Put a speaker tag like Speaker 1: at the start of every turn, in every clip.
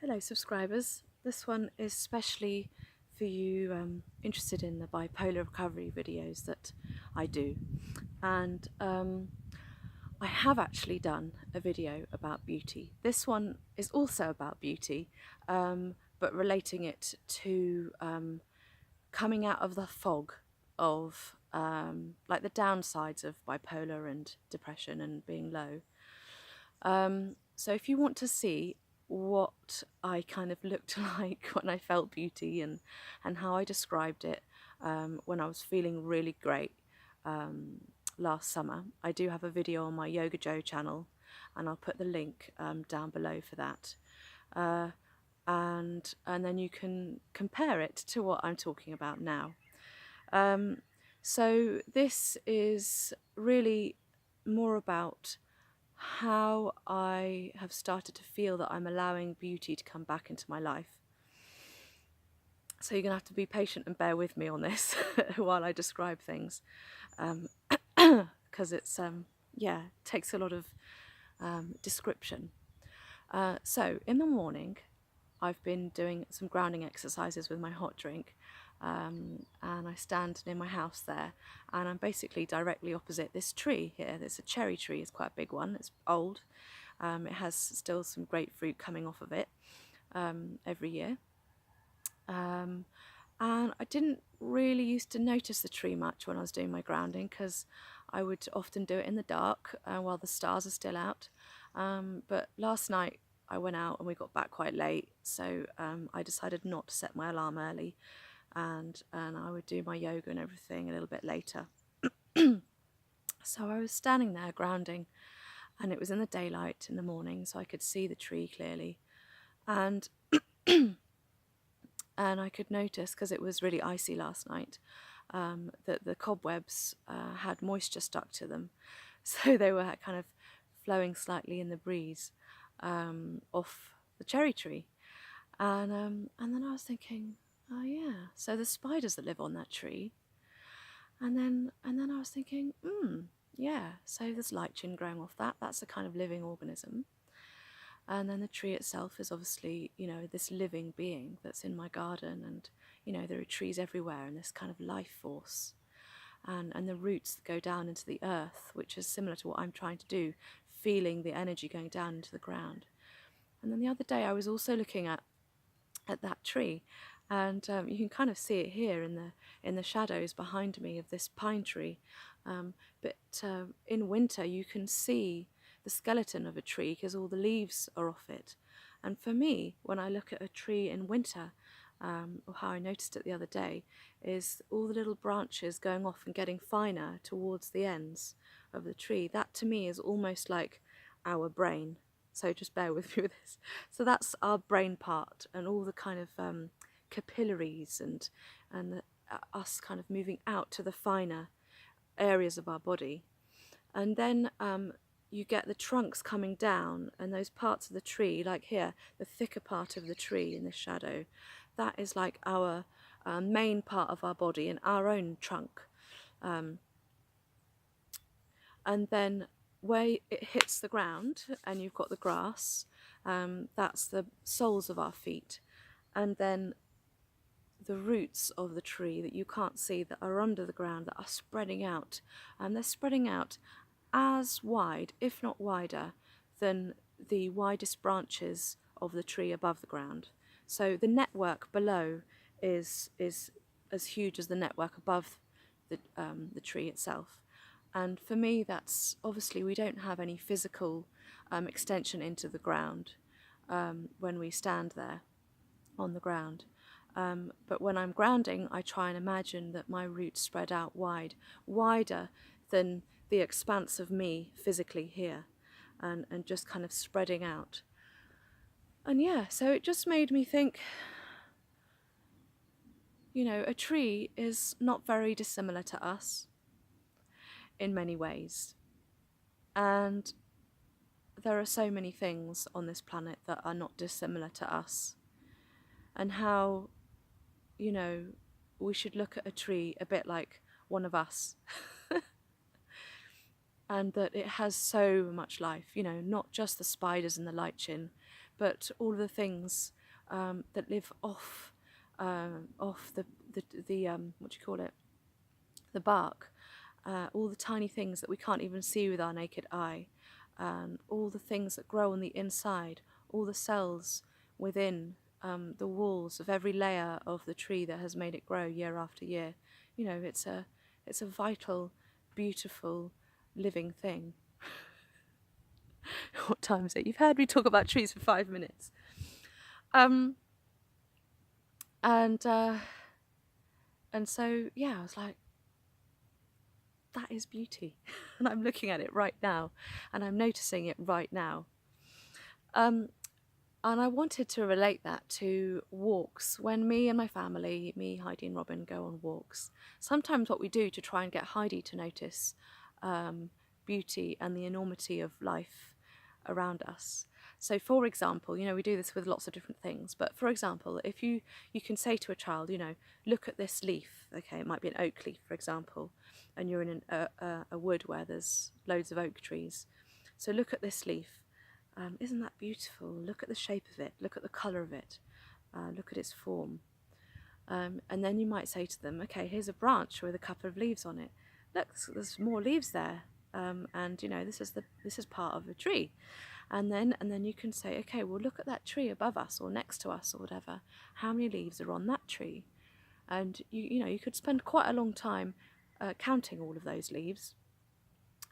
Speaker 1: Hello subscribers, this one is specially for you interested in the bipolar recovery videos that I do, and I have actually done a video about beauty. This one is also about beauty, but relating it to coming out of the fog of like the downsides of bipolar and depression and being low. So if you want to see what I kind of looked like when I felt beauty and how I described it when I was feeling really great last summer, I do have a video on my Yoga Joe channel, and I'll put the link down below for that. And then you can compare it to what I'm talking about now. So this is really more about how I have started to feel that I'm allowing beauty to come back into my life. So you're going to have to be patient and bear with me on this while I describe things, because it's yeah, it takes a lot of description. So in the morning I've been doing some grounding exercises with my hot drink, and I stand near my house there, and I'm basically directly opposite this tree here. There's a cherry tree, it's quite a big one, it's old, it has still some great fruit coming off of it every year, and I didn't really used to notice the tree much when I was doing my grounding, because I would often do it in the dark while the stars are still out, but last night I went out and we got back quite late, so I decided not to set my alarm early, and I would do my yoga and everything a little bit later. So I was standing there grounding, and it was in the daylight in the morning, so I could see the tree clearly, and and I could notice, because it was really icy last night, that the cobwebs had moisture stuck to them, so they were kind of flowing slightly in the breeze off the cherry tree, and then I was thinking, oh yeah, so the spiders that live on that tree, and then I was thinking, yeah, so there's lichen growing off that. That's a kind of living organism, and then the tree itself is obviously, you know, this living being that's in my garden, and you know, there are trees everywhere, and this kind of life force, and the roots that go down into the earth, which is similar to what I'm trying to do, feeling the energy going down into the ground. And then the other day I was also looking at that tree, and you can kind of see it here in the shadows behind me of this pine tree, but in winter you can see the skeleton of a tree because all the leaves are off it. And for me, when I look at a tree in winter, or how I noticed it the other day, is all the little branches going off and getting finer towards the ends of the tree. That to me is almost like our brain. So just bear with me with this. So that's our brain part, and all the kind of capillaries and us kind of moving out to the finer areas of our body. And then you get the trunks coming down, and those parts of the tree, like here, the thicker part of the tree in the shadow, that is like our main part of our body and our own trunk. And then where it hits the ground and you've got the grass, that's the soles of our feet, and then the roots of the tree that you can't see, that are under the ground, that are spreading out, and they're spreading out as wide, if not wider, than the widest branches of the tree above the ground. So the network below is as huge as the network above the tree itself. And for me, that's obviously, we don't have any physical extension into the ground when we stand there on the ground. But when I'm grounding, I try and imagine that my roots spread out wider than the expanse of me physically here, and just kind of spreading out. And yeah, so it just made me think, you know, a tree is not very dissimilar to us in many ways. And there are so many things on this planet that are not dissimilar to us. And how, you know, we should look at a tree a bit like one of us. And that it has so much life, you know, not just the spiders and the lichen, but all of the things that live off the what do you call it, the bark, all the tiny things that we can't even see with our naked eye, all the things that grow on the inside, all the cells within the walls of every layer of the tree that has made it grow year after year. You know, it's a vital, beautiful, living thing. What time is it? You've heard me talk about trees for 5 minutes. And so, yeah, I was like, that is beauty. And I'm looking at it right now, and I'm noticing it right now. And I wanted to relate that to walks. When me and my family, me, Heidi and Robin, go on walks, sometimes what we do to try and get Heidi to notice beauty and the enormity of life around us. So for example, you know, we do this with lots of different things, but for example, if you can say to a child, you know, look at this leaf, okay, it might be an oak leaf, for example, and you're in a wood where there's loads of oak trees. So look at this leaf. Isn't that beautiful? Look at the shape of it, look at the colour of it, look at its form. And then you might say to them, okay, here's a branch with a couple of leaves on it. Look, there's more leaves there. And you know, this is part of a tree. And then you can say, okay, well, look at that tree above us or next to us or whatever. How many leaves are on that tree? And you know, you could spend quite a long time counting all of those leaves.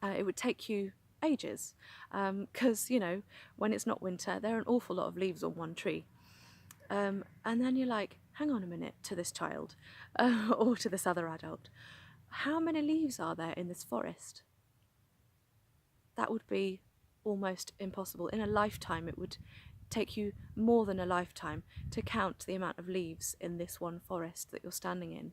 Speaker 1: It would take you ages, because you know, when it's not winter, there are an awful lot of leaves on one tree. And then you're like, hang on a minute, to this child or to this other adult, how many leaves are there in this forest? That would be almost impossible. In a lifetime, it would take you more than a lifetime to count the amount of leaves in this one forest that you're standing in.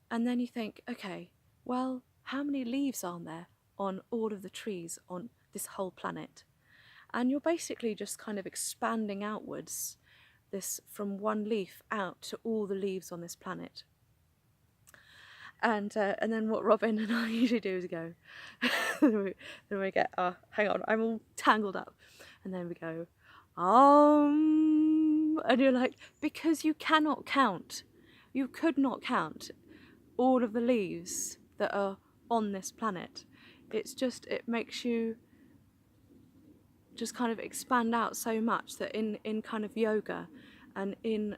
Speaker 1: And then you think, okay, well, how many leaves are there on all of the trees on this whole planet? And you're basically just kind of expanding outwards, this from one leaf out to all the leaves on this planet. And then what Robin and I usually do is go, then we get, hang on, I'm all tangled up. And then we go, and you're like, because you cannot count, you could not count all of the leaves that are on this planet. It's just, it makes you just kind of expand out so much that in kind of yoga and in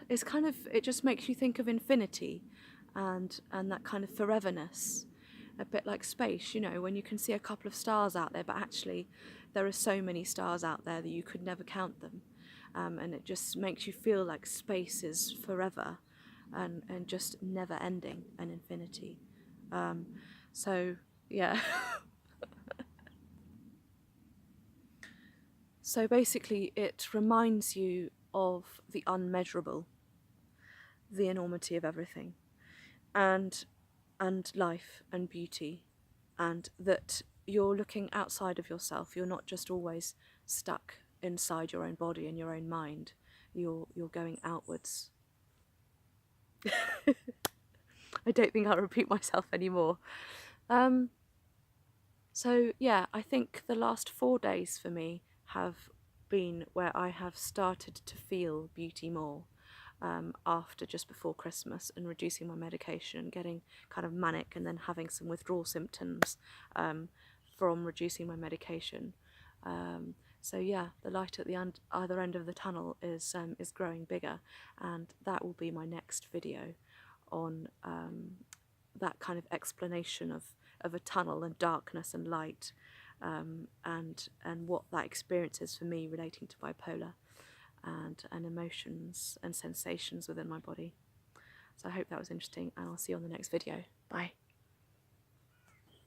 Speaker 1: it's kind of, it just makes you think of infinity and that kind of foreverness, a bit like space, you know, when you can see a couple of stars out there, but actually there are so many stars out there that you could never count them, and it just makes you feel like space is forever and just never ending, and infinity. So yeah. So basically it reminds you of the unmeasurable, the enormity of everything, and life and beauty, and that you're looking outside of yourself. You're not just always stuck inside your own body and your own mind. You're going outwards. I don't think I'll repeat myself anymore. So yeah, I think the last 4 days for me have been where I have started to feel beauty more, after just before Christmas and reducing my medication and getting kind of manic and then having some withdrawal symptoms from reducing my medication. So yeah, the light at the other end of the tunnel is growing bigger, and that will be my next video on that kind of explanation of a tunnel and darkness and light, and what that experience is for me relating to bipolar and emotions and sensations within my body. So I hope that was interesting, and I'll see you on the next video. Bye.